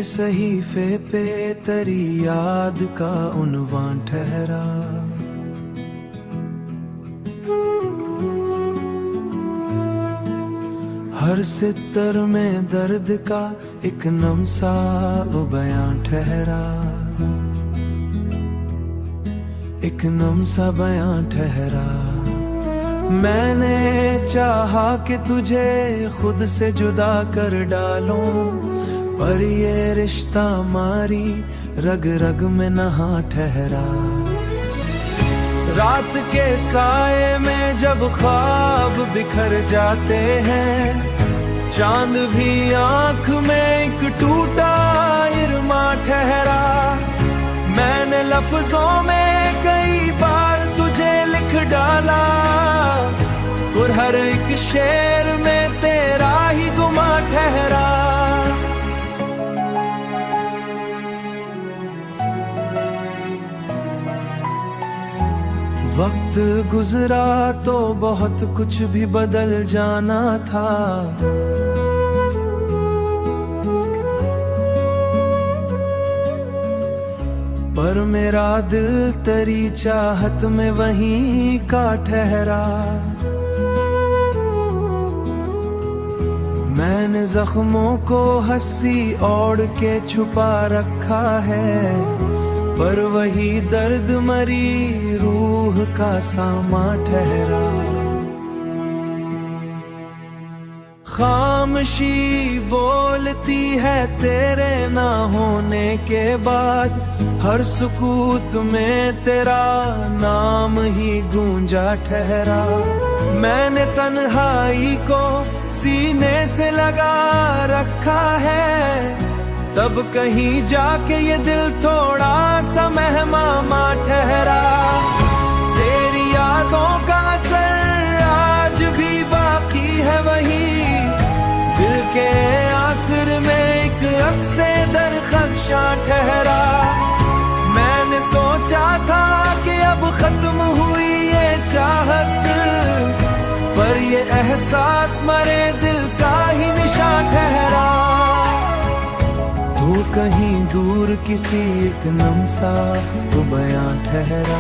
सहीफे पे तेरी याद का उन्वान ठहरा। हर सितर में दर्द का एक नमसा बयां ठहरा, एक नमसा बयां ठहरा। मैंने चाहा कि तुझे खुद से जुदा कर डालूं, पर ये रिश्ता मारी रग रग में नहा ठहरा। रात के साए में जब ख्वाब बिखर जाते हैं, चांद भी आंख में एक टूटा इरमा ठहरा। मैंने लफ्जों में कई बार तुझे लिख डाला, और हर एक शेर में तेरा ही गुमा ठहरा। वक्त गुजरा तो बहुत कुछ भी बदल जाना था, पर मेरा दिल तेरी चाहत में वहीं का ठहरा। मैंने जख्मों को हंसी ओढ़ के छुपा रखा है, पर वही दर्द मरी रूह का सामा ठहरा। खामोशी बोलती है तेरे ना होने के बाद, हर सुकूत में तेरा नाम ही गूंजा ठहरा। मैंने तन्हाई को सीने से लगा रखा है, तब कहीं जाके ये दिल थोड़ा सा महमामा ठहरा। तेरी यादों का असर आज भी बाकी है वही, दिल के आसर में एक अक्से दरख्शां ठहरा। मैंने सोचा था कि अब खत्म हुई ये चाहत, पर ये एहसास मरे दिल का ही निशान ठहरा। तू कहीं दूर किसी एक नमसा तो बयां ठहरा।